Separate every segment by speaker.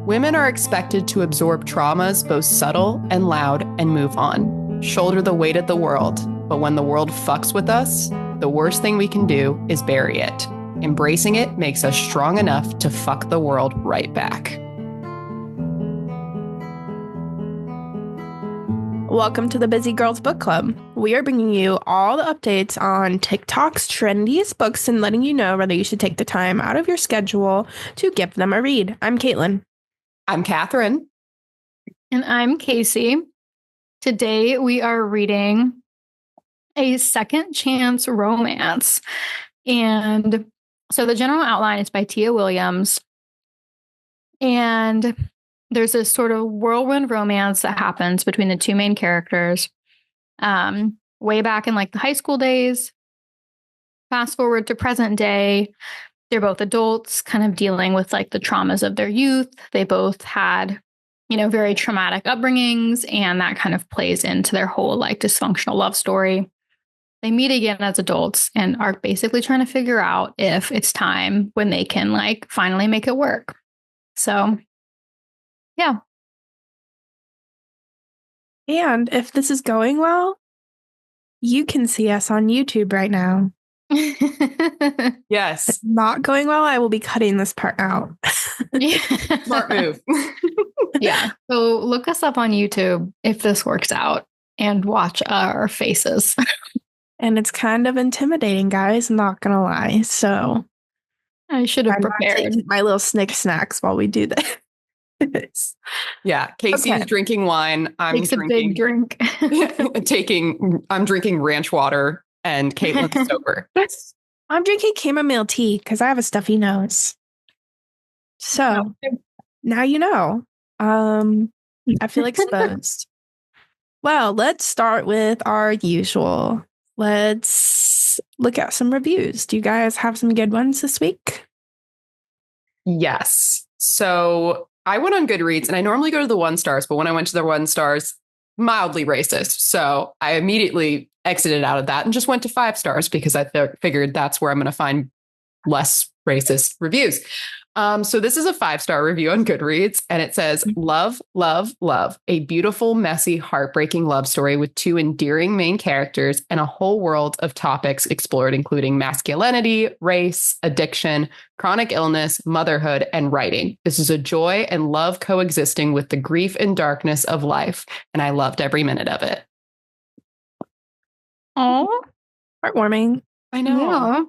Speaker 1: Women are expected to absorb traumas both subtle and loud and move on. Shoulder the weight of the world. But when the world fucks with us, the worst thing we can do is bury it. Embracing it makes us strong enough to fuck the world right back.
Speaker 2: Welcome to the Busy Girls Book Club. We are bringing you all the updates on TikTok's trendiest books and letting you know whether you should take the time out of your schedule to give them a read. I'm Caitlin.
Speaker 1: I'm Catherine.
Speaker 3: And I'm Casey. Today we are reading a second chance romance. And so the general outline is by Tia Williams. And there's this sort of whirlwind romance that happens between the two main characters way back in like the high school days. Fast forward to present day. They're both adults kind of dealing with like the traumas of their youth. They both had, very traumatic upbringings, and that kind of plays into their whole like dysfunctional love story. They meet again as adults and are basically trying to figure out if it's time when they can like finally make it work. So yeah.
Speaker 2: And if this is going well, you can see us on YouTube right now.
Speaker 1: Yes.
Speaker 2: If it's not going well, I will be cutting this part out.
Speaker 1: Smart move.
Speaker 3: Yeah. So look us up on YouTube if this works out and watch our faces.
Speaker 2: And it's kind of intimidating, guys. I'm not going to lie. So
Speaker 3: I should have prepared
Speaker 2: my little snick snacks while we do this.
Speaker 1: Yeah, Casey's drinking wine. I'm
Speaker 3: drinking a big drink.
Speaker 1: I'm drinking ranch water, and Caitlin's sober.
Speaker 2: I'm drinking chamomile tea because I have a stuffy nose. So now you know. I feel exposed. Well, let's start with our usual. Let's look at some reviews. Do you guys have some good ones this week?
Speaker 1: Yes. So I went on Goodreads, and I normally go to the 1 stars, but when I went to the 1 stars, mildly racist. So I immediately exited out of that and just went to 5 stars because I figured that's where I'm going to find less racist reviews. So this is a 5-star review on Goodreads, and it says, love, love, love, a beautiful, messy, heartbreaking love story with 2 endearing main characters and a whole world of topics explored, including masculinity, race, addiction, chronic illness, motherhood, and writing. This is a joy and love coexisting with the grief and darkness of life, and I loved every minute of it.
Speaker 3: Oh,
Speaker 2: heartwarming.
Speaker 1: I know.
Speaker 3: Yeah.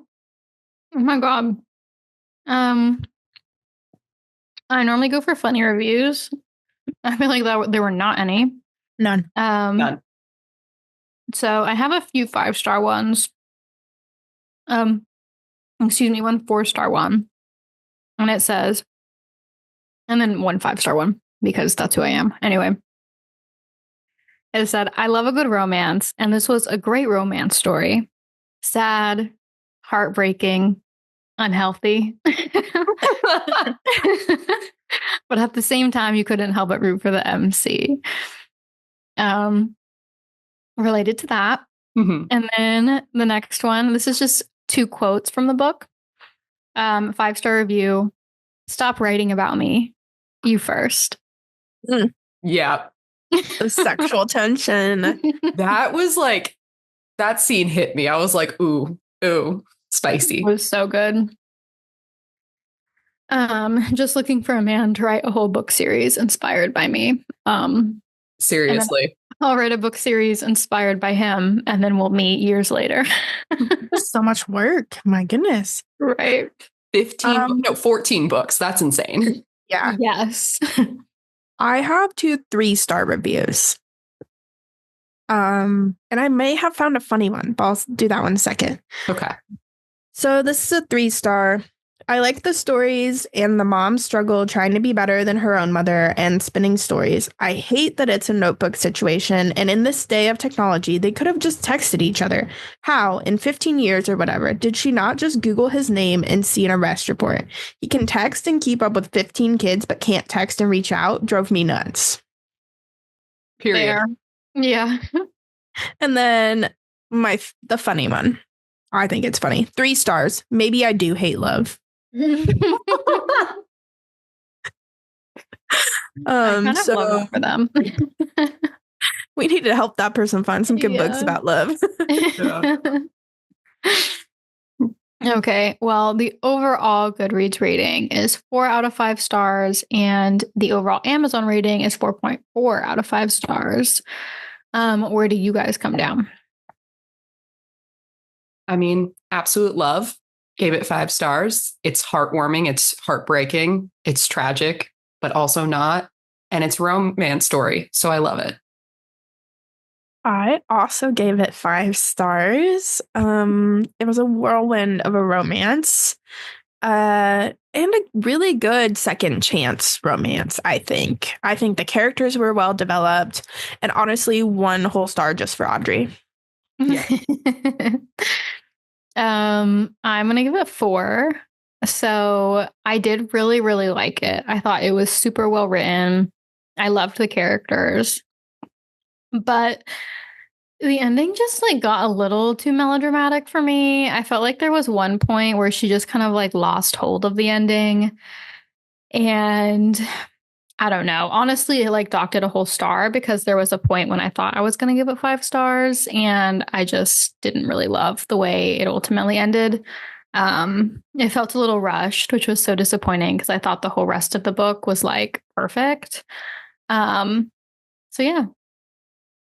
Speaker 3: Oh my God. I normally go for funny reviews. I feel like there were not any.
Speaker 2: None.
Speaker 1: None.
Speaker 3: So I have a few 5-star ones. One 4-star one. And it says, and then 1 5-star one, because that's who I am. Anyway. It said, I love a good romance, and this was a great romance story. Sad, heartbreaking, unhealthy. But at the same time, you couldn't help but root for the MC. Related to that.
Speaker 1: Mm-hmm.
Speaker 3: And then the next one, this is just 2 quotes from the book. 5-star review. Stop writing about me. You first.
Speaker 1: Yeah.
Speaker 2: The sexual tension.
Speaker 1: That was like, that scene hit me. I was like, ooh, spicy.
Speaker 3: It was so good. Just looking for a man to write a whole book series inspired by me.
Speaker 1: Seriously.
Speaker 3: I'll write a book series inspired by him, and then we'll meet years later.
Speaker 2: So much work. My goodness.
Speaker 3: Right.
Speaker 1: 14 books. That's insane.
Speaker 2: Yeah.
Speaker 3: Yes.
Speaker 2: I have 2 3-star reviews. And I may have found a funny one, but I'll do that one in a second.
Speaker 1: Okay.
Speaker 2: So this is a 3-star. I like the stories and the mom's struggle trying to be better than her own mother and spinning stories. I hate that it's a notebook situation, and in this day of technology, they could have just texted each other. How, in 15 years or whatever, did she not just Google his name and see an arrest report? He can text and keep up with 15 kids, but can't text and reach out. Drove me nuts.
Speaker 1: Period.
Speaker 3: There. Yeah.
Speaker 2: And then the funny one. I think it's funny. 3 stars. Maybe I do hate love.
Speaker 3: I kind of love
Speaker 2: So
Speaker 3: that for them.
Speaker 2: we need to help that person find some good books about love.
Speaker 3: Okay, well, the overall Goodreads rating is 4 out of 5 stars, and the overall Amazon rating is 4.4 out of 5 stars. Where do you guys come down?
Speaker 1: I mean, absolute love. Gave it 5 stars. It's heartwarming. It's heartbreaking. It's tragic, but also not. And it's a romance story. So I love it.
Speaker 2: I also gave it 5 stars. It was a whirlwind of a romance. And a really good second chance romance, I think. I think the characters were well developed, and honestly, 1 whole star just for Audrey.
Speaker 1: Yeah.
Speaker 3: I'm gonna give it 4. So I did really, really like it. I thought it was super well written. I loved the characters. But the ending just like got a little too melodramatic for me. I felt like there was one point where she just kind of like lost hold of the ending. And I don't know. Honestly, it like docked it a whole star because there was a point when I thought I was going to give it 5 stars and I just didn't really love the way it ultimately ended. It felt a little rushed, which was so disappointing because I thought the whole rest of the book was like perfect. So yeah.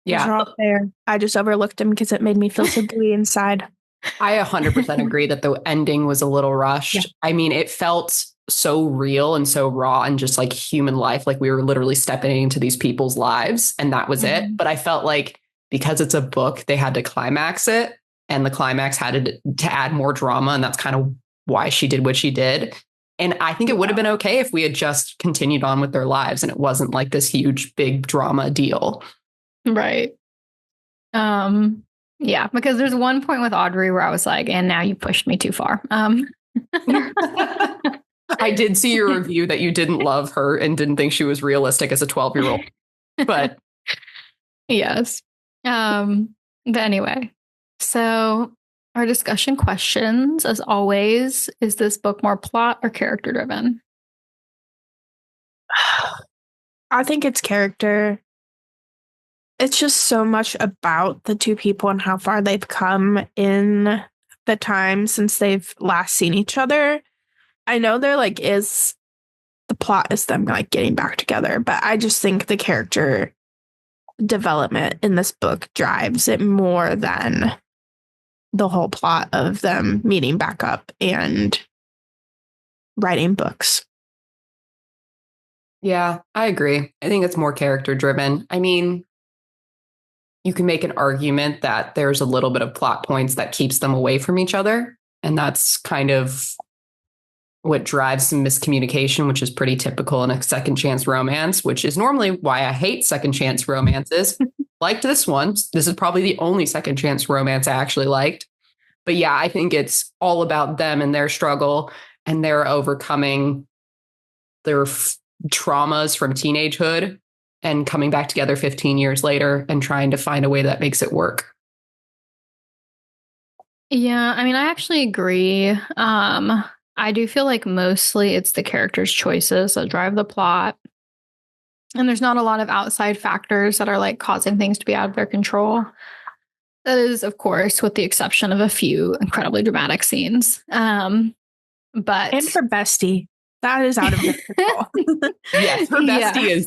Speaker 1: Yeah.
Speaker 2: Fair. I just overlooked him because it made me feel so gooey inside.
Speaker 1: I 100% agree that the ending was a little rushed.
Speaker 2: Yeah.
Speaker 1: I mean, it felt so real and so raw and just like human life. Like we were literally stepping into these people's lives and that was it. But I felt like because it's a book, they had to climax it and the climax had to add more drama. And that's kind of why she did what she did. And I think it would have been okay if we had just continued on with their lives and it wasn't like this huge, big drama deal.
Speaker 3: Right. Yeah, because there's one point with Audrey where I was like, and now you pushed me too far.
Speaker 1: I did see your review that you didn't love her and didn't think she was realistic as a 12-year-old. But
Speaker 3: yes. But anyway, so our discussion questions, as always, is this book more plot or character driven?
Speaker 2: I think it's character. It's just so much about the 2 people and how far they've come in the time since they've last seen each other. I know there like is the plot is them like getting back together, but I just think the character development in this book drives it more than the whole plot of them meeting back up and writing books.
Speaker 1: yeah, I agree. I think it's more character driven. I mean, you can make an argument that there's a little bit of plot points that keeps them away from each other. And that's kind of what drives some miscommunication, which is pretty typical in a second chance romance, which is normally why I hate second chance romances. Liked this one. This is probably the only second chance romance I actually liked. But yeah, I think it's all about them and their struggle and their overcoming their traumas from teenagehood and coming back together 15 years later and trying to find a way that makes it work.
Speaker 3: Yeah, I mean, I actually agree. I do feel like mostly it's the characters' choices that drive the plot. And there's not a lot of outside factors that are like causing things to be out of their control. That is, of course, with the exception of a few incredibly dramatic scenes. But
Speaker 2: And her bestie, that is out of her control.
Speaker 1: Yes, her bestie is,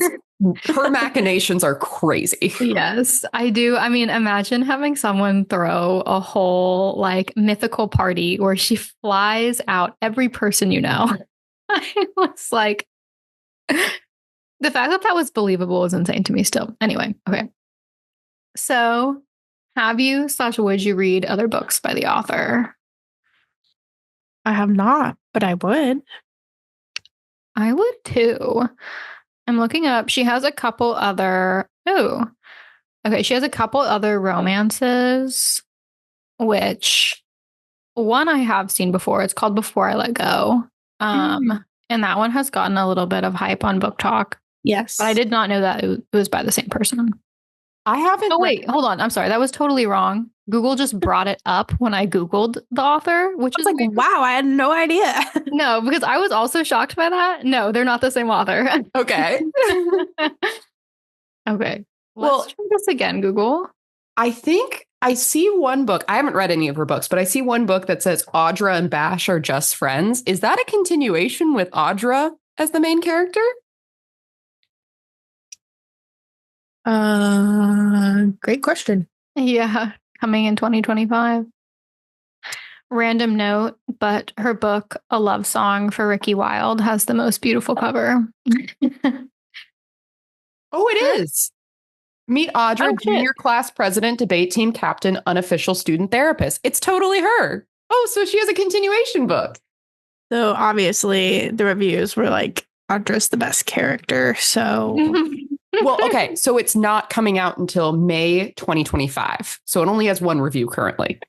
Speaker 1: her machinations are crazy.
Speaker 3: Yes, I do. I mean, imagine having someone throw a whole like mythical party where she flies out every person you know. I was like, the fact that that was believable is insane to me still. Anyway, okay. So, have you / would you read other books by the author?
Speaker 2: I have not, but I would.
Speaker 3: I would too. I'm looking up. She has a couple other. Oh, okay. She has a couple other romances, which one I have seen before. It's called Before I Let Go. And that one has gotten a little bit of hype on Book Talk.
Speaker 2: Yes.
Speaker 3: But I did not know that it was by the same person.
Speaker 1: I haven't.
Speaker 3: Oh, wait, hold on. I'm sorry. That was totally wrong. Google just brought it up when I Googled the author, which is
Speaker 2: like, wow, I had no idea.
Speaker 3: No, because I was also shocked by that. No, they're not the same author.
Speaker 1: Okay.
Speaker 3: Okay.
Speaker 1: Well,
Speaker 3: Let's try this again, Google.
Speaker 1: I think I see one book. I haven't read any of her books, but I see one book that says Audra and Bash are just friends. Is that a continuation with Audra as the main character?
Speaker 2: Great question.
Speaker 3: Yeah, coming in 2025. Random note, but her book, A Love Song for Ricky Wilde, has the most beautiful cover.
Speaker 1: Oh, it is. Meet Audra, junior class president, debate team captain, unofficial student therapist. It's totally her. Oh, so she has a continuation book.
Speaker 2: So obviously the reviews were like, Audra's the best character. So,
Speaker 1: well, okay. So it's not coming out until May 2025. So it only has one review currently.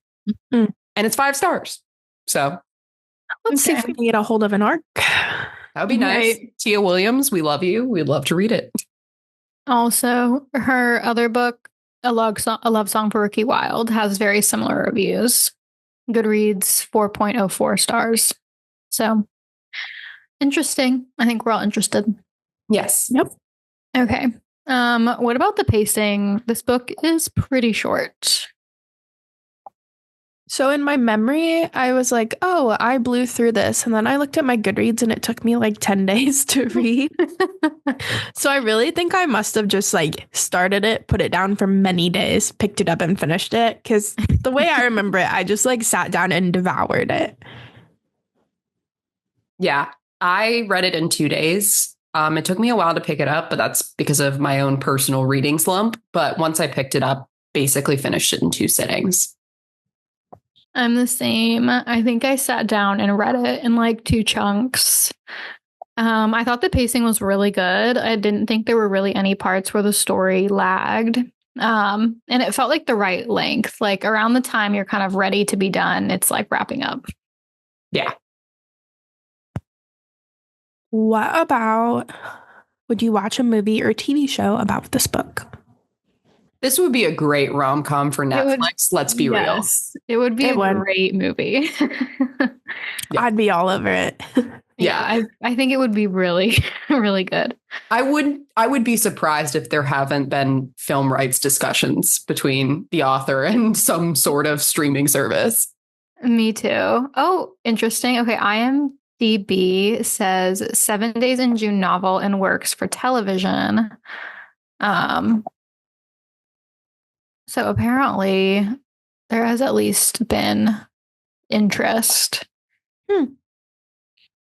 Speaker 1: And it's 5 stars. So
Speaker 2: let's see if we can get a hold of an arc.
Speaker 1: That would be nice. Right. Tia Williams, we love you. We'd love to read it.
Speaker 3: Also, her other book, A Love Song for Ricky Wilde, has very similar reviews. Goodreads, 4.04 stars. So, interesting. I think we're all interested.
Speaker 1: Yes.
Speaker 2: Yep.
Speaker 3: Okay. What about the pacing? This book is pretty short.
Speaker 2: So in my memory, I was like, oh, I blew through this. And then I looked at my Goodreads and it took me like 10 days to read. So I really think I must have just like started it, put it down for many days, picked it up and finished it. Because the way I remember it, I just like sat down and devoured it.
Speaker 1: Yeah, I read it in 2 days. It took me a while to pick it up, but that's because of my own personal reading slump. But once I picked it up, basically finished it in 2 sittings.
Speaker 3: I'm the same. I think I sat down and read it in like 2 chunks. I thought the pacing was really good. I didn't think there were really any parts where the story lagged. And it felt like the right length. Like around the time you're kind of ready to be done, it's like wrapping up.
Speaker 1: Yeah.
Speaker 2: What about, would you watch a movie or TV show about this book?
Speaker 1: This would be a great rom-com for Netflix. Let's be real.
Speaker 3: It would be a great movie.
Speaker 2: Yeah. I'd be all over it.
Speaker 3: Yeah, I think it would be really, really good.
Speaker 1: I would be surprised if there haven't been film rights discussions between the author and some sort of streaming service.
Speaker 3: Me too. Oh, interesting. Okay, IMDb says 7 Days in June novel and works for television. So apparently there has at least been interest.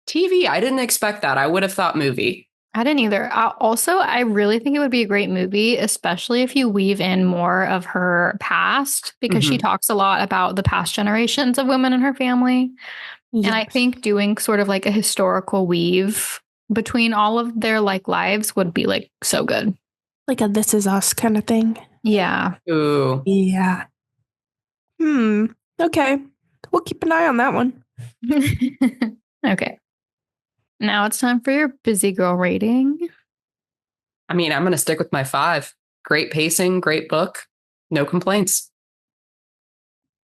Speaker 1: TV, I didn't expect that. I would have thought movie.
Speaker 3: I didn't either. I really think it would be a great movie, especially if you weave in more of her past, because she talks a lot about the past generations of women in her family. Yes. And I think doing sort of like a historical weave between all of their like lives would be like so good.
Speaker 2: Like a This Is Us kind of thing.
Speaker 3: Yeah.
Speaker 1: Ooh.
Speaker 2: Yeah. Okay. We'll keep an eye on that one.
Speaker 3: Okay. Now it's time for your busy girl rating.
Speaker 1: I mean, I'm going to stick with my 5. Great pacing, great book. No complaints.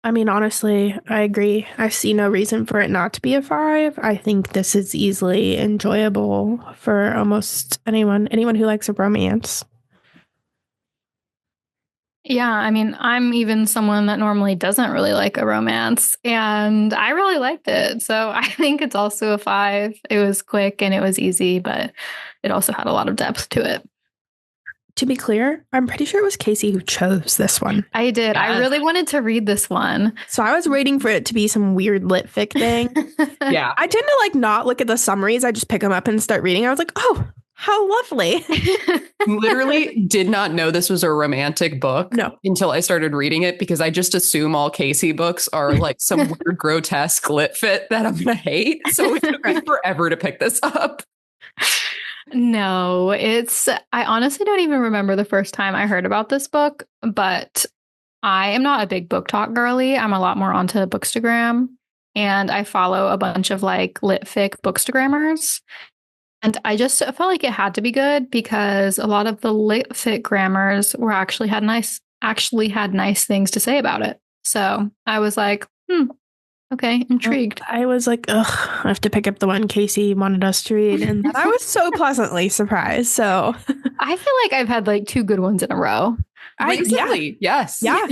Speaker 2: I mean, honestly, I agree. I see no reason for it not to be a 5. I think this is easily enjoyable for almost anyone who likes a romance.
Speaker 3: Yeah, I mean, I'm even someone that normally doesn't really like a romance, and I really liked it. So I think it's also a 5. It was quick and it was easy, but it also had a lot of depth to it.
Speaker 2: To be clear, I'm pretty sure it was Casey who chose this one.
Speaker 3: I did. Yeah. I really wanted to read this one.
Speaker 2: So I was waiting for it to be some weird lit fic thing.
Speaker 1: Yeah.
Speaker 2: I tend to like not look at the summaries. I just pick them up and start reading. I was like, oh, how lovely.
Speaker 1: Literally did not know this was a romantic book until I started reading it, because I just assume all Casey books are like some weird grotesque lit fit that I'm going to hate. So it took me forever to pick this up.
Speaker 3: No, I honestly don't even remember the first time I heard about this book, but I am not a big book talk girly. I'm a lot more onto Bookstagram, and I follow a bunch of like lit fic Bookstagrammers. And I just felt like it had to be good because a lot of the lit fit grammars were actually had nice things to say about it. So I was like, okay, intrigued.
Speaker 2: I was like, ugh, I have to pick up the one Casey wanted us to read. And I was so pleasantly surprised. So
Speaker 3: I feel like I've had like 2 good ones in a row.
Speaker 1: Recently, yes.
Speaker 2: Yeah.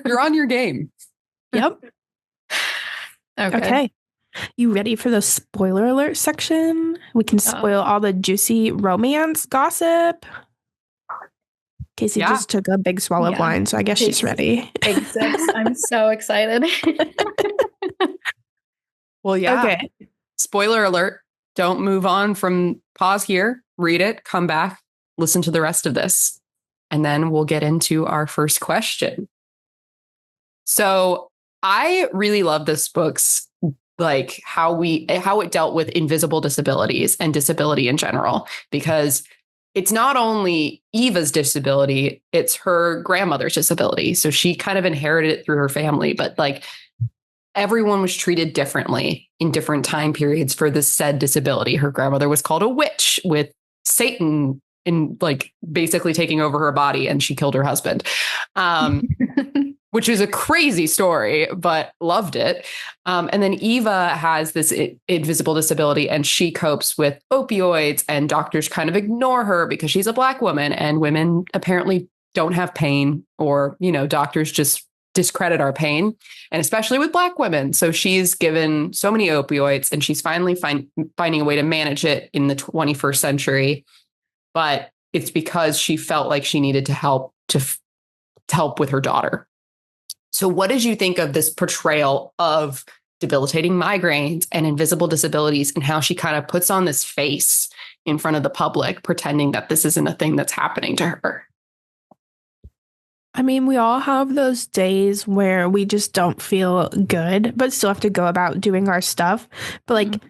Speaker 1: You're on your game.
Speaker 2: Yep. Okay. You ready for the spoiler alert section? We can spoil all the juicy romance gossip. Casey just took a big swallow of wine, so I guess she's ready.
Speaker 3: Big sips. I'm so excited.
Speaker 1: Well, yeah.
Speaker 2: Okay.
Speaker 1: Spoiler alert. Don't move on from pause here. Read it. Come back. Listen to the rest of this. And then we'll get into our first question. So I really love this book's like how it dealt with invisible disabilities and disability in general, because it's not only Eva's disability, it's her grandmother's disability. So she kind of inherited it through her family, but like everyone was treated differently in different time periods for this said disability. Her grandmother was called a witch with Satan in like basically taking over her body, and she killed her husband. Which is a crazy story, but loved it. And then Eva has this invisible disability, and she copes with opioids, and doctors kind of ignore her because she's a Black woman, and women apparently don't have pain, or, you know, doctors just discredit our pain, and especially with Black women. So she's given so many opioids, and she's finally finding a way to manage it in the 21st century. But it's because she felt like she needed to help with her daughter. So what did you think of this portrayal of debilitating migraines and invisible disabilities, and how she kind of puts on this face in front of the public, pretending that this isn't a thing that's happening to her?
Speaker 2: I mean, we all have those days where we just don't feel good, but still have to go about doing our stuff. But like,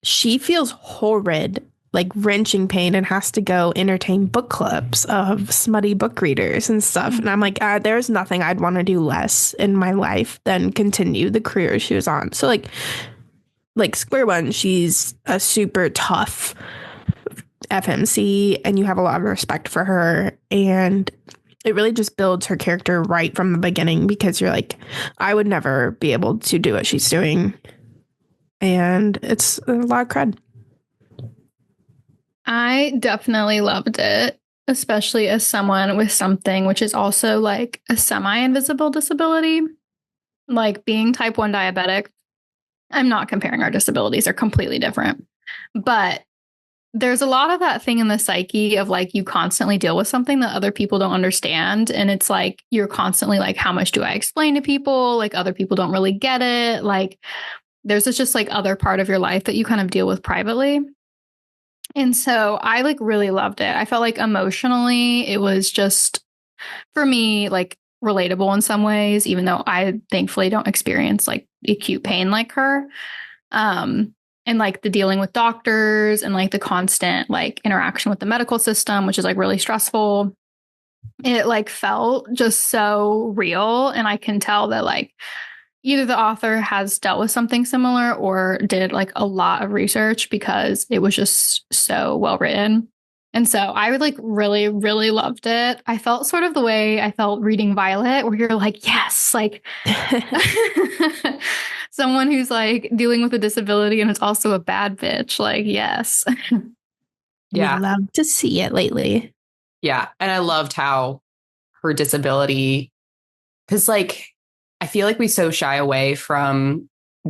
Speaker 2: she feels horrid, like wrenching pain, and has to go entertain book clubs of smutty book readers and stuff. And I'm like, there's nothing I'd want to do less in my life than continue the career she was on. So like square one, she's a super tough FMC, and you have a lot of respect for her. And it really just builds her character right from the beginning, because you're like, I would never be able to do what she's doing. And it's a lot of cred.
Speaker 3: I definitely loved it, especially as someone with something which is also like a semi-invisible disability, like being type 1 diabetic. I'm not comparing our disabilities, they're completely different. But there's a lot of that thing in the psyche of like, you constantly deal with something that other people don't understand. And it's like, you're constantly like, how much do I explain to people? Like, other people don't really get it. Like, there's this just like other part of your life that you kind of deal with privately. And so I like really loved it. I felt like emotionally it was just, for me, like relatable in some ways, even though I thankfully don't experience like acute pain like her. And like the dealing with doctors and like the constant like interaction with the medical system, which is like really stressful. It like felt just so real. And I can tell that like either the author has dealt with something similar or did like a lot of research, because it was just so well written. And so I would like really, really loved it. I felt sort of the way I felt reading Violet, where you're like, yes, like someone who's like dealing with a disability and it's also a bad bitch. Like, yes.
Speaker 1: Yeah.
Speaker 2: We love to see it lately.
Speaker 1: Yeah. And I loved how her disability, because like, I feel like we so shy away from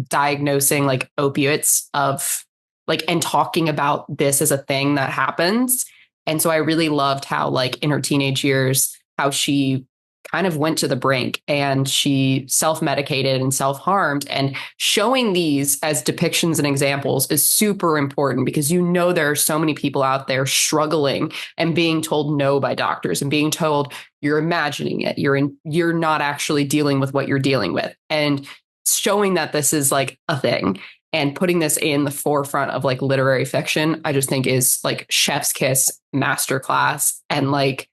Speaker 1: diagnosing like opiates of like, and talking about this as a thing that happens. And so I really loved how like in her teenage years, how she kind of went to the brink and she self-medicated and self-harmed, and showing these as depictions and examples is super important, because you know there are so many people out there struggling and being told no by doctors and being told you're imagining it, you're not actually dealing with what you're dealing with, and showing that this is like a thing and putting this in the forefront of like literary fiction, I just think is like chef's kiss masterclass. And like,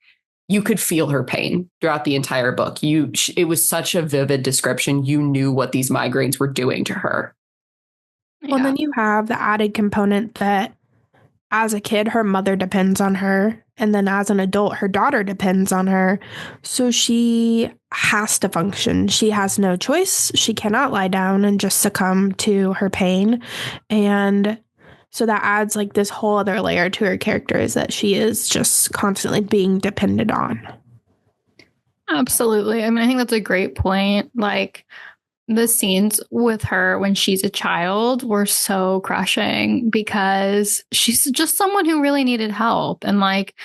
Speaker 1: you could feel her pain throughout the entire book. It was such a vivid description. You knew what these migraines were doing to her.
Speaker 2: Well, then you have the added component that as a kid, her mother depends on her. And then as an adult, her daughter depends on her. So she has to function. She has no choice. She cannot lie down and just succumb to her pain. And so that adds like this whole other layer to her character, is that she is just constantly being depended on.
Speaker 3: Absolutely. I mean, I think that's a great point. Like, the scenes with her when she's a child were so crushing because she's just someone who really needed help. And like,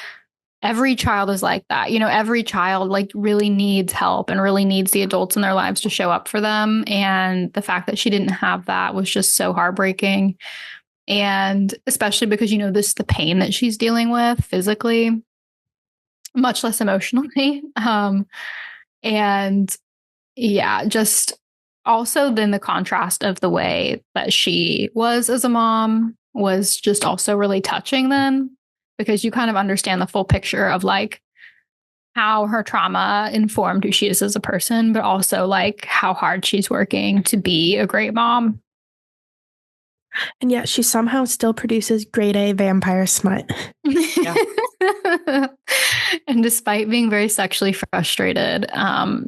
Speaker 3: every child is like that. You know, every child like really needs help and really needs the adults in their lives to show up for them. And the fact that she didn't have that was just so heartbreaking. And especially because, you know, the pain that she's dealing with physically, much less emotionally. And yeah, just also then the contrast of the way that she was as a mom was just also really touching then, because you kind of understand the full picture of like how her trauma informed who she is as a person, but also like how hard she's working to be a great mom.
Speaker 2: And yet she somehow still produces grade A vampire smut.
Speaker 1: Yeah.
Speaker 3: And despite being very sexually frustrated,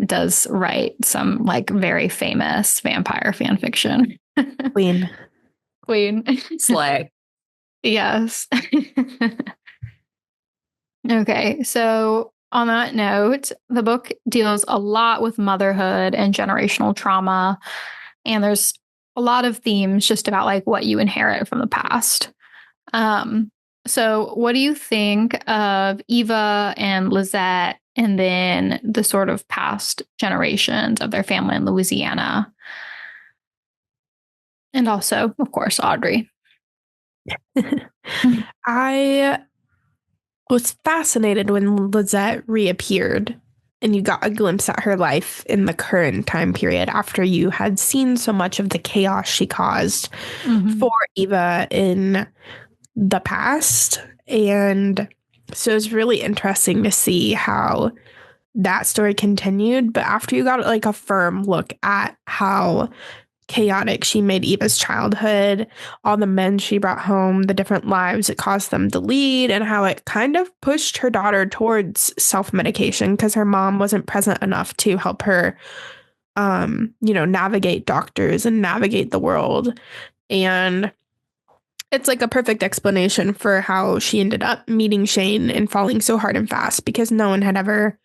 Speaker 3: does write some like very famous vampire fan fiction.
Speaker 2: Queen.
Speaker 1: Slay.
Speaker 3: Yes. Okay, so on that note, the book deals a lot with motherhood and generational trauma, and there's a lot of themes just about like what you inherit from the past. So what do you think of Eva and Lizette and then the sort of past generations of their family in Louisiana? And also, of course, Audrey.
Speaker 2: I was fascinated when Lizette reappeared and you got a glimpse at her life in the current time period after you had seen so much of the chaos she caused for Eva in the past. And so it's really interesting to see how that story continued. But after you got like a firm look at how chaotic she made Eva's childhood, all the men she brought home, the different lives it caused them to lead, and how it kind of pushed her daughter towards self-medication because her mom wasn't present enough to help her, navigate doctors and navigate the world. And it's like a perfect explanation for how she ended up meeting Shane and falling so hard and fast because no one had ever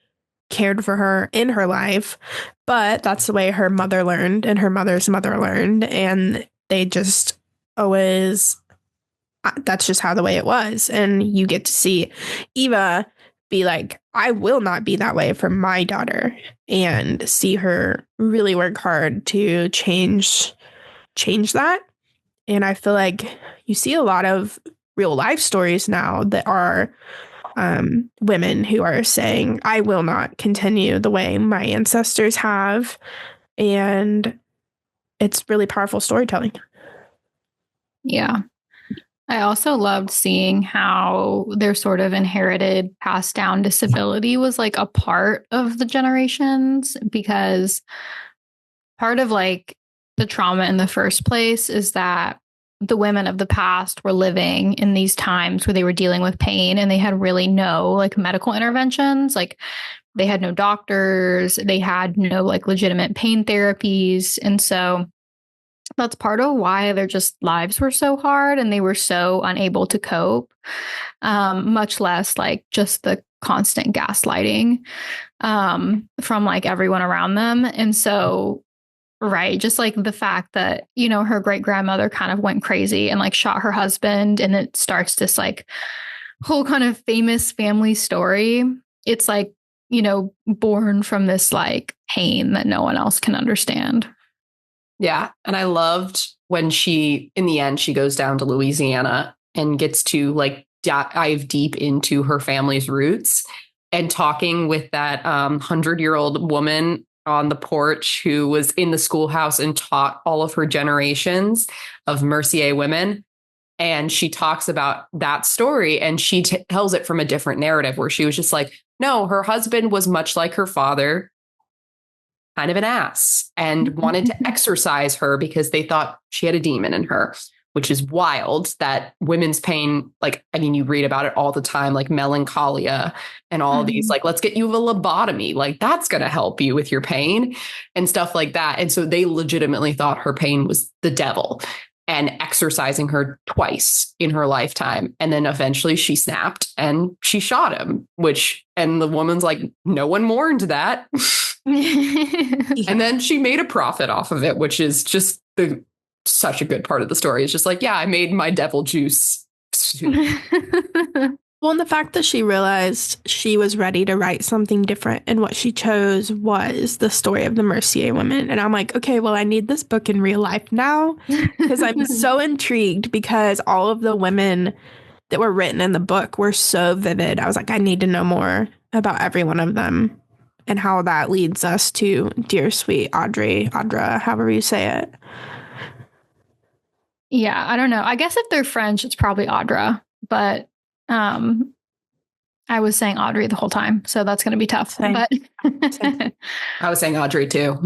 Speaker 2: cared for her in her life. But that's the way her mother learned and her mother's mother learned. And they just always, that's just how the way it was. And you get to see Eva be like, I will not be that way for my daughter, and see her really work hard to change that. And I feel like you see a lot of real life stories now that are women who are saying, I will not continue the way my ancestors have. And it's really powerful storytelling.
Speaker 3: Yeah. I also loved seeing how their sort of inherited, passed down disability was like a part of the generations, because part of like the trauma in the first place is that the women of the past were living in these times where they were dealing with pain and they had really no like medical interventions. Like they had no doctors, they had no like legitimate pain therapies. And so that's part of why their just lives were so hard and they were so unable to cope, much less like just the constant gaslighting from like everyone around them. And so right. Just like the fact that, you know, her great grandmother kind of went crazy and like shot her husband, and it starts this like whole kind of famous family story. It's like, you know, born from this like pain that no one else can understand.
Speaker 1: Yeah. And I loved when in the end, she goes down to Louisiana and gets to like dive deep into her family's roots, and talking with that 100-year-old woman on the porch who was in the schoolhouse and taught all of her generations of Mercier women. And she talks about that story, and she tells it from a different narrative where she was just like, no, her husband was much like her father, kind of an ass, and wanted to exorcise her because they thought she had a demon in her. which is wild that women's pain, like, I mean, you read about it all the time, like melancholia and all these, like, let's get you a lobotomy. Like, that's going to help you with your pain and stuff like that. And so they legitimately thought her pain was the devil and exorcising her twice in her lifetime. And then eventually she snapped and she shot him, and the woman's like, no one mourned that. And then she made a profit off of it, which is just such a good part of the story. It's just like, yeah, I made my devil juice.
Speaker 2: Well, and the fact that she realized she was ready to write something different and what she chose was the story of the Mercier women. And I'm like, okay, well, I need this book in real life now because I'm so intrigued because all of the women that were written in the book were so vivid. I was like, I need to know more about every one of them and how that leads us to Dear Sweet Audra, however you say it.
Speaker 3: Yeah, I don't know. I guess if they're French, it's probably Audra, but I was saying Audrey the whole time, so that's going to be tough.
Speaker 2: Same.
Speaker 3: But
Speaker 1: I was saying Audrey too.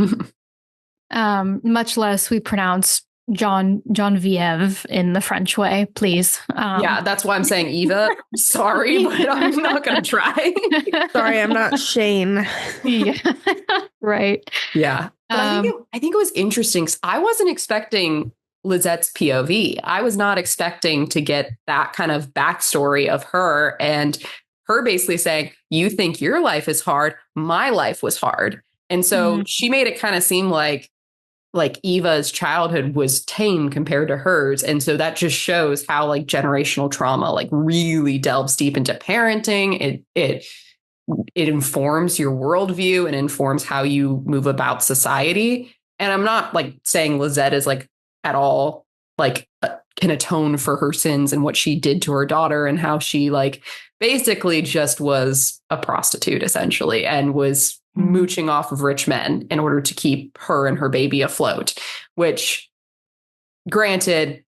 Speaker 3: Much less we pronounce Geneviève in the French way, please.
Speaker 1: Yeah, that's why I'm saying Eva. Sorry, but I'm not going to try.
Speaker 2: Sorry, I'm not Shane.
Speaker 3: Yeah. Right.
Speaker 1: Yeah. But I think it was interesting because I wasn't expecting Lizette's POV. I was not expecting to get that kind of backstory of her and her basically saying, you think your life is hard. My life was hard. And so she made it kind of seem like Eva's childhood was tame compared to hers. And so that just shows how like generational trauma like really delves deep into parenting. It informs your worldview and informs how you move about society. And I'm not like saying Lizette is like at all like can atone for her sins and what she did to her daughter and how she like basically just was a prostitute essentially and was mooching off of rich men in order to keep her and her baby afloat, which granted,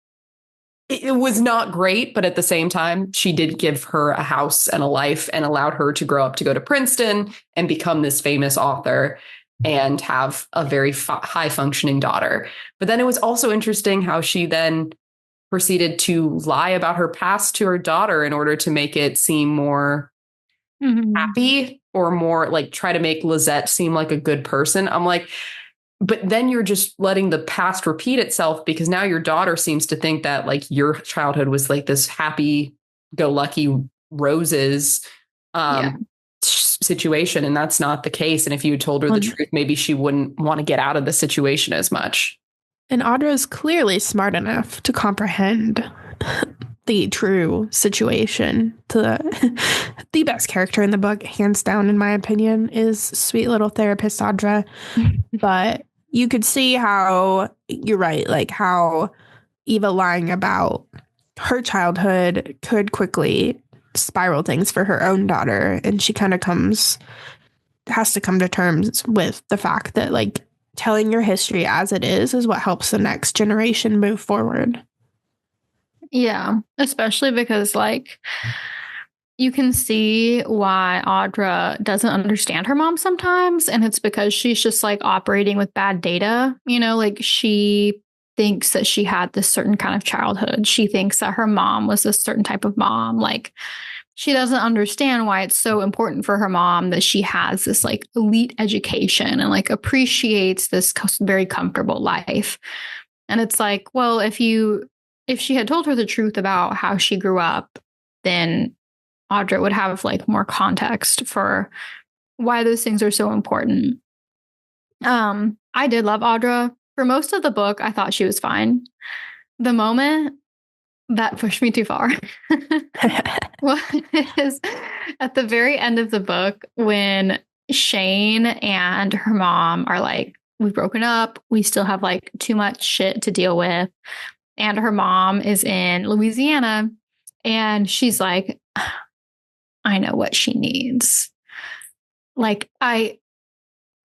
Speaker 1: it was not great, but at the same time, she did give her a house and a life and allowed her to grow up to go to Princeton and become this famous author and have a very high functioning daughter. But then it was also interesting how she then proceeded to lie about her past to her daughter in order to make it seem more happy or more like try to make Lizette seem like a good person. I'm like, but then you're just letting the past repeat itself because now your daughter seems to think that like your childhood was like this happy go lucky roses situation. And that's not the case. And if you had told her the truth, maybe she wouldn't want to get out of the situation as much.
Speaker 2: And Audra is clearly smart enough to comprehend the true situation. The best character in the book, hands down, in my opinion, is sweet little therapist Audra. But you could see how, you're right, like how Eva lying about her childhood could quickly spiral things for her own daughter. And she kind of has to come to terms with the fact that like telling your history as it is what helps the next generation move forward.
Speaker 3: Yeah, especially because like you can see why Audra doesn't understand her mom sometimes. And it's because she's just like operating with bad data. You know, like she thinks that she had this certain kind of childhood. She thinks that her mom was a certain type of mom. Like she doesn't understand why it's so important for her mom that she has this like elite education and like appreciates this very comfortable life. And it's like, well, if she had told her the truth about how she grew up, then Audra would have like more context for why those things are so important. I did love Audra. For most of the book, I thought she was fine. The moment that pushed me too far was at the very end of the book when Shane and her mom are like, we've broken up. We still have like too much shit to deal with. And her mom is in Louisiana and she's like, I know what she needs. Like,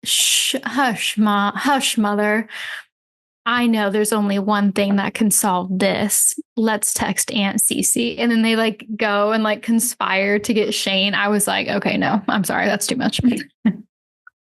Speaker 3: hush, mother. I know there's only one thing that can solve this. Let's text Aunt Cece. And then they like go and like conspire to get Shane. I was like, okay, no, I'm sorry. That's too much.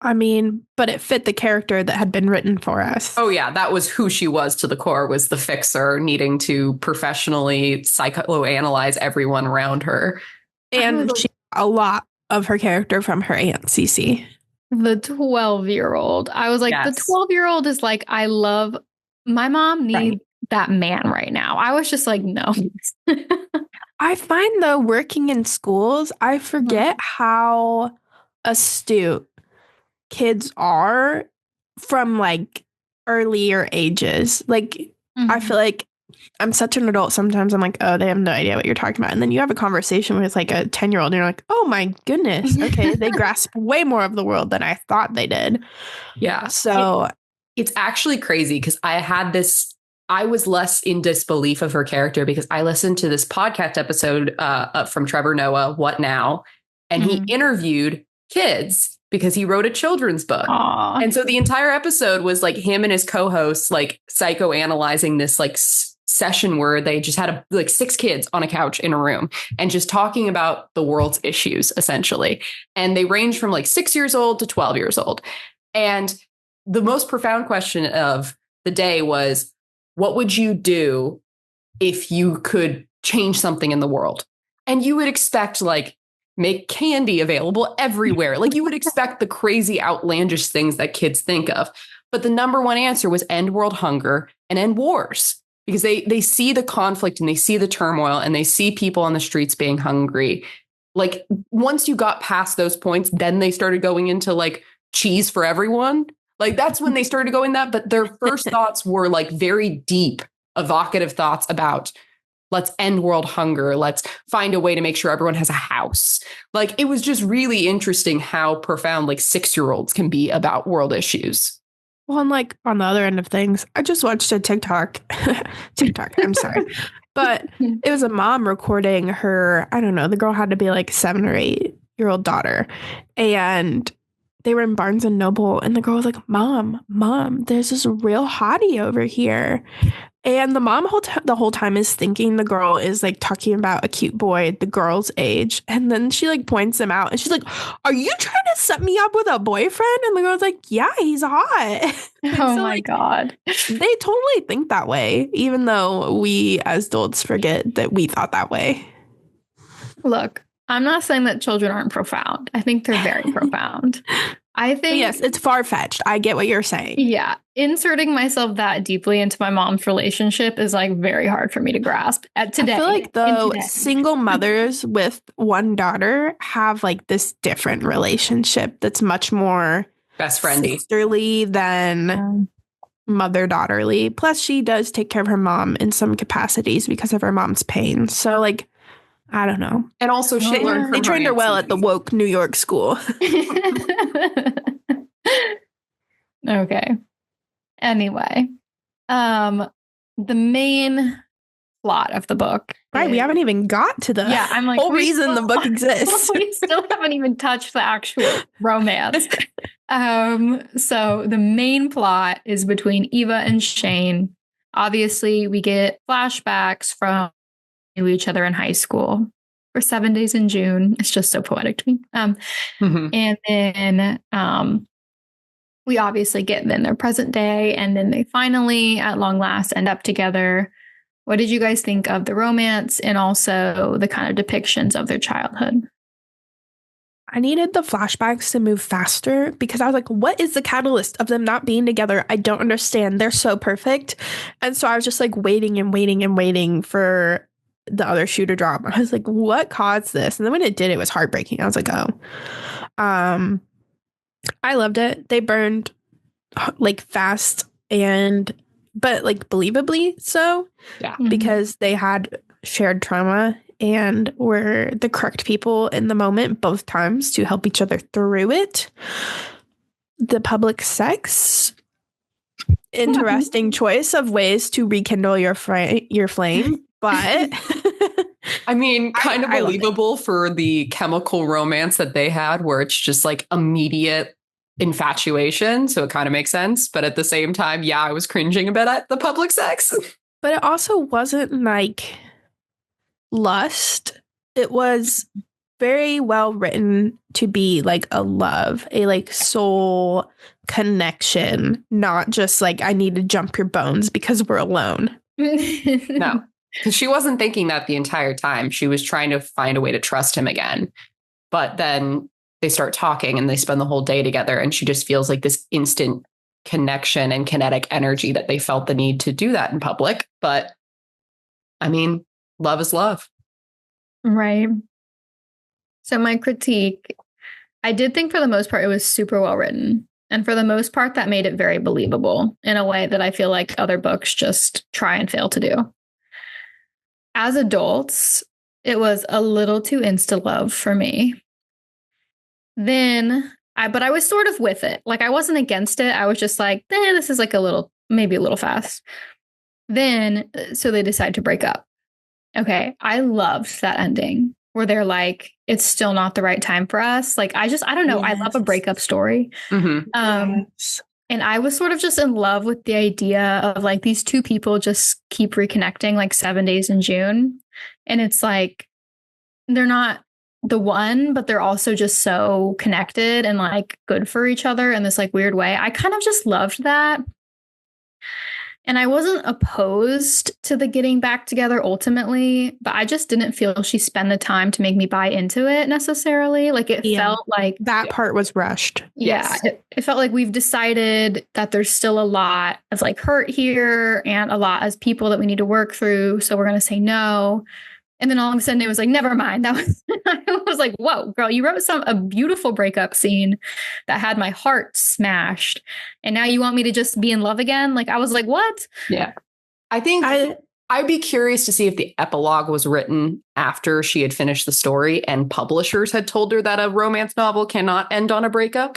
Speaker 2: I mean, but it fit the character that had been written for us.
Speaker 1: Oh, yeah. That was who she was to the core, was the fixer needing to professionally psychoanalyze everyone around her.
Speaker 2: And she got a lot of her character from her aunt, Cece.
Speaker 3: The 12-year-old. I was like,
Speaker 1: Yes.
Speaker 3: the 12-year-old is like, I love, my mom needs that man right now. I was just like, no.
Speaker 2: I find, though, working in schools, I forget how astute kids are from like earlier ages. Like, I feel like I'm such an adult. Sometimes I'm like, oh, they have no idea what you're talking about. And then you have a conversation with like a 10-year-old and you're like, oh my goodness. Okay. They grasp way more of the world than I thought they did.
Speaker 1: Yeah.
Speaker 2: So
Speaker 1: it's actually crazy because I was less in disbelief of her character because I listened to this podcast episode from Trevor Noah, What Now? And he interviewed kids because he wrote a children's book.
Speaker 3: Aww.
Speaker 1: And so the entire episode was like him and his co-hosts like psychoanalyzing this like session where they just had like 6 kids on a couch in a room and just talking about the world's issues, essentially. And they range from like 6 years old to 12 years old. And the most profound question of the day was, what would you do if you could change something in the world? And you would expect like make candy available everywhere. Like you would expect the crazy outlandish things that kids think of. But the number one answer was end world hunger and end wars, because they see the conflict and they see the turmoil and they see people on the streets being hungry. Like once you got past those points, then they started going into like cheese for everyone. Like that's when they started going that. But their first thoughts were like very deep, evocative thoughts about let's end world hunger. Let's find a way to make sure everyone has a house. Like it was just really interesting how profound like 6-year-olds can be about world issues.
Speaker 2: Well, and like on the other end of things, I just watched a TikTok, I'm sorry, but it was a mom recording her, I don't know, the girl had to be like 7 or 8-year-old daughter. And they were in Barnes and Noble and the girl was like, Mom, there's this real hottie over here. And the mom the whole time is thinking the girl is like talking about a cute boy the girl's age. And then she like points him out and she's like, are you trying to set me up with a boyfriend? And the girl's like, yeah, he's hot.
Speaker 3: Oh my God.
Speaker 2: They totally think that way, even though we as adults forget that we thought that way.
Speaker 3: Look, I'm not saying that children aren't profound. I think they're very profound. I think...
Speaker 2: Yes, it's far-fetched. I get what you're saying.
Speaker 3: Yeah. Inserting myself that deeply into my mom's relationship is like very hard for me to grasp today.
Speaker 2: I feel like though single mothers with one daughter have like this different relationship that's much more
Speaker 1: best friendly
Speaker 2: sisterly than mother-daughterly. Plus she does take care of her mom in some capacities because of her mom's pain. So like, I don't know.
Speaker 1: And also she learned from
Speaker 2: they trained her well at the woke New York school.
Speaker 3: Okay. Anyway, the main plot of the book.
Speaker 2: Right, we haven't even got to the
Speaker 3: I'm like,
Speaker 2: whole reason the book exists.
Speaker 3: We still haven't even touched the actual romance. So the main plot is between Eva and Shane. Obviously, we get flashbacks from knew each other in high school for 7 days in June. It's just so poetic to me. And then we obviously get then their present day, and then they finally, at long last, end up together. What did you guys think of the romance and also the kind of depictions of their childhood?
Speaker 2: I needed the flashbacks to move faster because I was like, what is the catalyst of them not being together? I don't understand. They're so perfect. And so I was just like waiting for the other shoe to drop. I was like, what caused this? And then when it did, it was heartbreaking. I was like, oh. I loved it. They burned like fast but like believably so.
Speaker 1: Yeah.
Speaker 2: Because they had shared trauma and were the correct people in the moment both times to help each other through it. The public sex, interesting choice of ways to rekindle your flame, but
Speaker 1: I mean, kind of believable for the chemical romance that they had, where it's just like immediate infatuation. So it kind of makes sense. But at the same time, yeah, I was cringing a bit at the public sex.
Speaker 2: But it also wasn't like lust. It was very well written to be like a love, a like soul connection, not just like I need to jump your bones because we're alone.
Speaker 1: No, because she wasn't thinking that the entire time. She was trying to find a way to trust him again. But then they start talking and they spend the whole day together. And she just feels like this instant connection and kinetic energy that they felt the need to do that in public. But I mean, love is love.
Speaker 3: Right. So my critique, I did think for the most part, it was super well written. And for the most part, that made it very believable in a way that I feel like other books just try and fail to do. As adults, it was a little too insta-love for me. But I was sort of with it. Like, I wasn't against it. I was just like, this is like maybe a little fast. So they decide to break up. Okay. I loved that ending where they're like, it's still not the right time for us. Like, I don't know. Yes. I love a breakup story.
Speaker 1: Mm-hmm.
Speaker 2: Yes.
Speaker 3: And I was sort of just in love with the idea of like these two people just keep reconnecting like 7 days in June. And it's like, they're not the one, but they're also just so connected and like good for each other in this like weird way. I kind of just loved that. And I wasn't opposed to the getting back together ultimately, but I just didn't feel she spent the time to make me buy into it necessarily. Like it felt like
Speaker 2: that part was rushed.
Speaker 3: Yeah. Yes. It felt like we've decided that there's still a lot of like hurt here and a lot as people that we need to work through. So we're going to say no. And then all of a sudden it was like, never mind. I was like, whoa, girl, you wrote a beautiful breakup scene that had my heart smashed. And now you want me to just be in love again? Like, I was like, what?
Speaker 1: Yeah. I think I'd be curious to see if the epilogue was written after she had finished the story and publishers had told her that a romance novel cannot end on a breakup.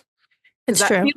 Speaker 2: It's true.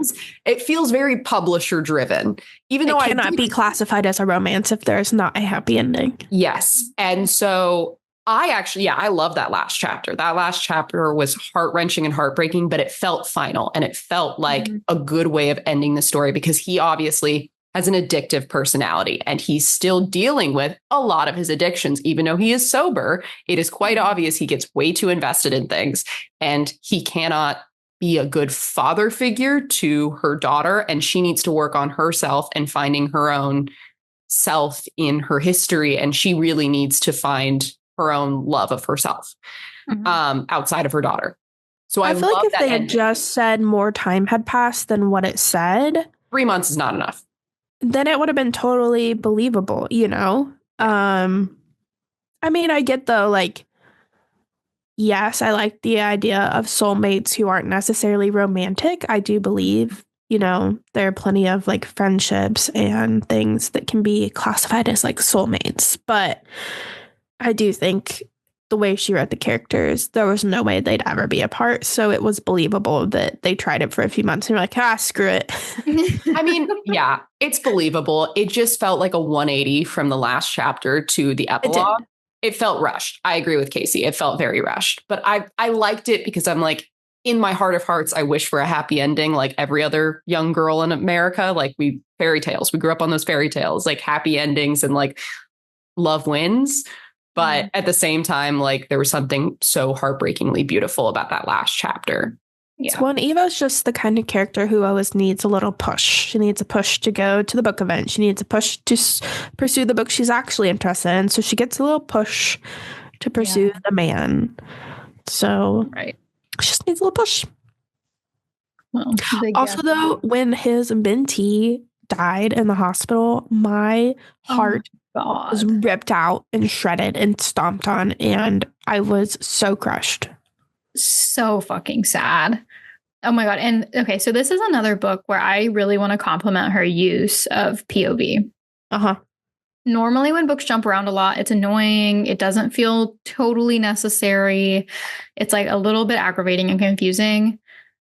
Speaker 1: It feels very publisher driven, even though
Speaker 2: it cannot be classified as a romance if there's not a happy ending.
Speaker 1: Yes. And so I love that last chapter. That last chapter was heart wrenching and heartbreaking, but it felt final and it felt like a good way of ending the story because he obviously has an addictive personality and he's still dealing with a lot of his addictions. Even though he is sober, it is quite obvious he gets way too invested in things and he cannot be a good father figure to her daughter. And she needs to work on herself and finding her own self in her history. And she really needs to find her own love of herself outside of her daughter. So I
Speaker 2: feel like if they had just said more time had passed than what it said,
Speaker 1: 3 months is not enough.
Speaker 2: Then it would have been totally believable, you know? I mean, I get though, like, yes, I like the idea of soulmates who aren't necessarily romantic. I do believe, you know, there are plenty of like friendships and things that can be classified as like soulmates. But I do think the way she wrote the characters, there was no way they'd ever be apart. So it was believable that they tried it for a few months and were like, screw it.
Speaker 1: I mean, yeah, it's believable. It just felt like a 180 from the last chapter to the epilogue. It felt rushed. I agree with Casey. It felt very rushed, but I liked it because I'm like, in my heart of hearts, I wish for a happy ending like every other young girl in America. Like fairy tales. We grew up on those fairy tales, like happy endings and like love wins. But at the same time, like there was something so heartbreakingly beautiful about that last chapter.
Speaker 2: Yeah. So Eva's just the kind of character who always needs a little push. She needs a push to go to the book event. She needs a push to pursue the book she's actually interested in. So she gets a little push to pursue the man. So she just needs a little push. Well, also, though, when his mentee died in the hospital, my heart was ripped out and shredded and stomped on. And I was so crushed.
Speaker 3: So fucking sad. Oh my God. And okay, so this is another book where I really want to compliment her use of POV. Normally when books jump around a lot, it's annoying. It doesn't feel totally necessary. It's like a little bit aggravating and confusing.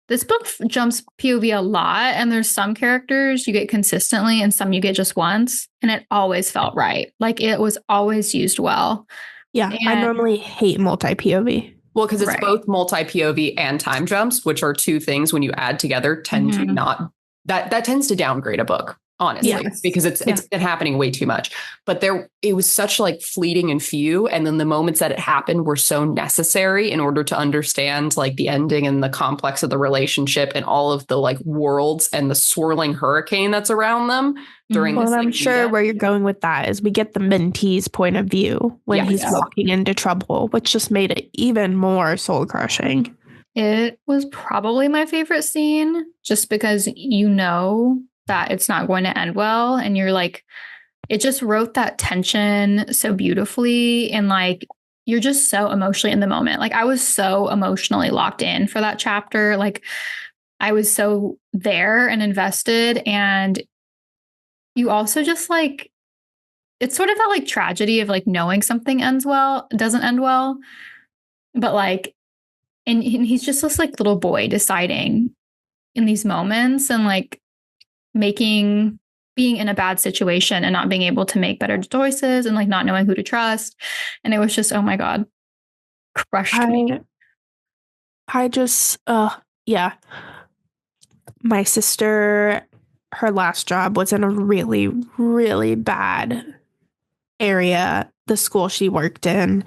Speaker 3: This book jumps POV a lot, and there's some characters you get consistently and some you get just once, and it always felt right. Like it was always used well.
Speaker 2: Yeah, and I normally hate multi-POV.
Speaker 1: Well, because it's both multi-POV and time jumps, which are two things when you add together tend to not, that tends to downgrade a book honestly,
Speaker 2: Yes.
Speaker 1: because it's been happening way too much. But it was such like fleeting and few. And then the moments that it happened were so necessary in order to understand like the ending and the complex of the relationship and all of the like worlds and the swirling hurricane that's around them during this.
Speaker 2: I'm sure where you're going with that is we get the mentee's point of view when he's walking into trouble, which just made it even more soul crushing.
Speaker 3: It was probably my favorite scene just because you know that it's not going to end well. And you're like, it just wrote that tension so beautifully. And like, you're just so emotionally in the moment. Like I was so emotionally locked in for that chapter. Like I was so there and invested. And you also just like, it's sort of that like tragedy of like knowing something doesn't end well. But like, and he's just this like little boy deciding in these moments and like being in a bad situation and not being able to make better choices and like not knowing who to trust. And it was just, oh my God, crushed me.
Speaker 2: I just, yeah. My sister, her last job was in a really, really bad area. The school she worked in,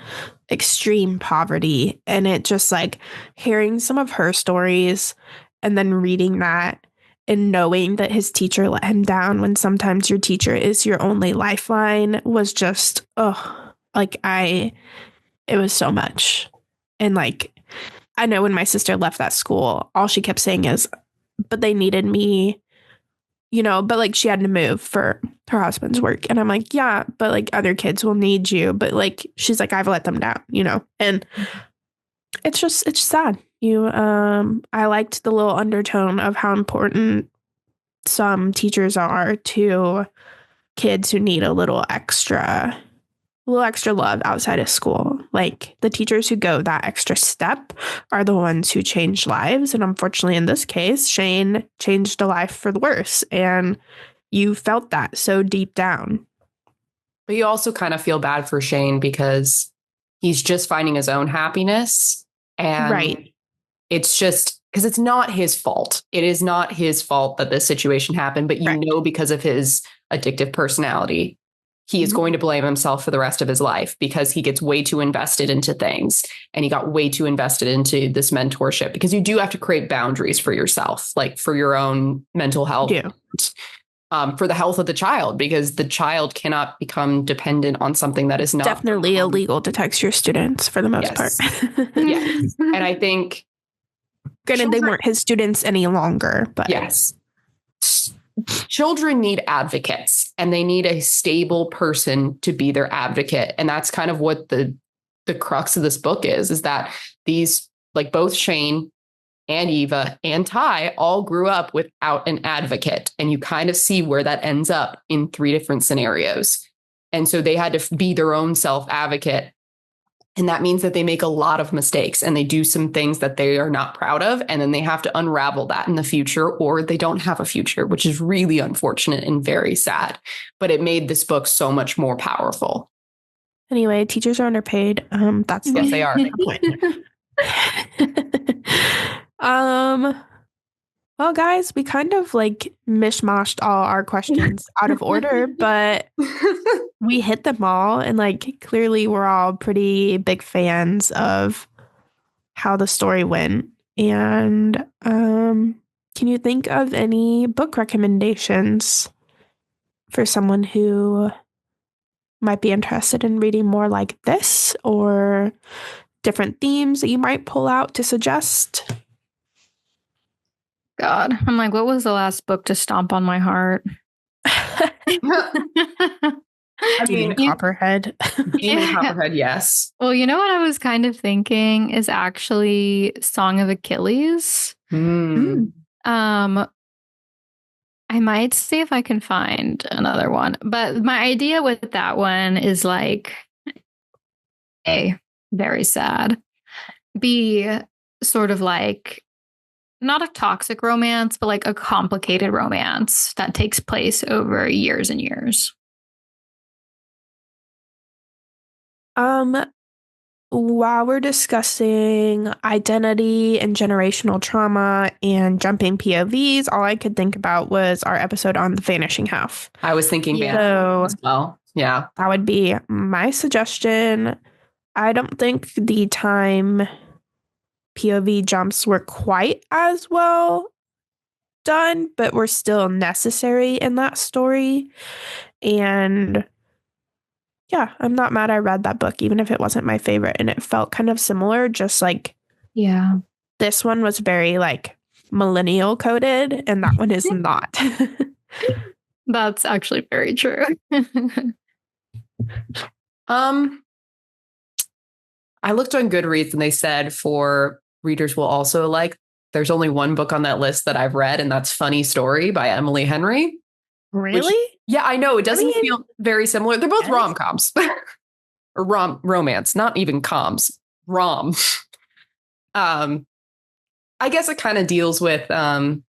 Speaker 2: extreme poverty. And it just like hearing some of her stories and then reading that and knowing that his teacher let him down when sometimes your teacher is your only lifeline was just, it was so much. And like, I know when my sister left that school, all she kept saying is, but they needed me, but like she had to move for her husband's work. And I'm like, yeah, but like other kids will need you. But like, she's like, I've let them down, and it's sad. I liked the little undertone of how important some teachers are to kids who need a little extra love outside of school. Like the teachers who go that extra step are the ones who change lives. And unfortunately, in this case, Shane changed a life for the worse. And you felt that so deep down.
Speaker 1: But you also kind of feel bad for Shane because he's just finding his own happiness. And it's just because it's not his fault. It is not his fault that this situation happened. But because of his addictive personality, he is going to blame himself for the rest of his life because he gets way too invested into things and he got way too invested into this mentorship, because you do have to create boundaries for yourself, like for your own mental health, for the health of the child, because the child cannot become dependent on something that is not
Speaker 2: definitely illegal to text your students for the most part.
Speaker 1: Yes. And I think
Speaker 2: granted, they weren't his students any longer, but
Speaker 1: yes. Children need advocates and they need a stable person to be their advocate. And that's kind of what the crux of this book is that these, like both Shane and Eva and Ty all grew up without an advocate. And you kind of see where that ends up in 3 different scenarios. And so they had to be their own self-advocate. And that means that they make a lot of mistakes and they do some things that they are not proud of. And then they have to unravel that in the future, or they don't have a future, which is really unfortunate and very sad. But it made this book so much more powerful.
Speaker 2: Anyway, teachers are underpaid. That's
Speaker 1: yes, they are.
Speaker 2: Well, guys, we kind of like mishmashed all our questions out of order, but we hit them all. And like, clearly we're all pretty big fans of how the story went. And can you think of any book recommendations for someone who might be interested in reading more like this, or different themes that you might pull out to suggest?
Speaker 3: God, I'm like, what was the last book to stomp on my heart?
Speaker 2: Demon Copperhead.
Speaker 1: Demon Copperhead, yes.
Speaker 3: Well, you know what I was kind of thinking is actually Song of Achilles. I might see if I can find another one. But my idea with that one is like, A, very sad. B, sort of like, not a toxic romance, but like a complicated romance that takes place over years and years.
Speaker 2: while we're discussing identity and generational trauma and jumping POVs, all I could think about was our episode on the vanishing half.
Speaker 1: I was thinking
Speaker 2: So
Speaker 1: as well. Yeah.
Speaker 2: that would be my suggestion. I don't think the time POV jumps were quite as well done, but were still necessary in that story. And yeah, I'm not mad I read that book, even if it wasn't my favorite. And it felt kind of similar, just like,
Speaker 3: Yeah.
Speaker 2: this one was very like millennial-coded, and that one is not.
Speaker 3: That's actually very true.
Speaker 1: I looked on Goodreads and they said for readers will also like, there's only one book on that list that I've read, and that's Funny Story by Emily Henry.
Speaker 2: Really?
Speaker 1: Yeah, I know. It doesn't feel very similar. They're both
Speaker 2: Yes.
Speaker 1: rom-coms. Or romance, not even coms. Rom. I guess it kind of deals with a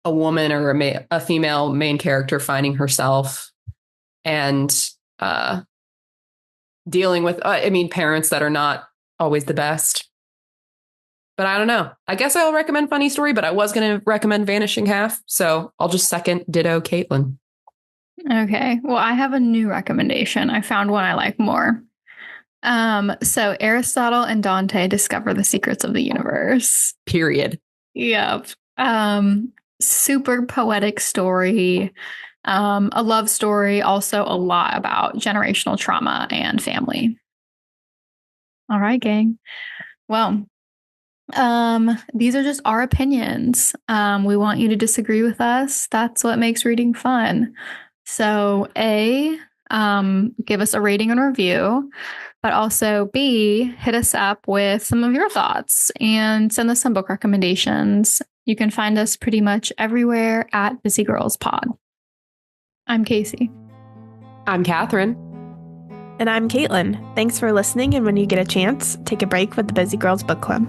Speaker 1: woman or a female main character finding herself and dealing with, parents that are not always the best. But I don't know. I guess I'll recommend Funny Story, but I was going to recommend Vanishing Half. So I'll just second ditto Caitlin.
Speaker 3: Okay. Well, I have a new recommendation. I found one I like more. So Aristotle and Dante discover the secrets of the universe.
Speaker 1: Period.
Speaker 3: Yep. Super poetic story. A love story, also a lot about generational trauma and family. All right, gang. Well, these are just our opinions. We want you to disagree with us. That's what makes reading fun. So give us a rating and review, but also B, hit us up with some of your thoughts and send us some book recommendations. You can find us pretty much everywhere at Busy Girls Pod. I'm Casey.
Speaker 1: I'm Catherine.
Speaker 2: And I'm Caitlin. Thanks for listening. And when you get a chance, take a break with the Busy Girls Book Club.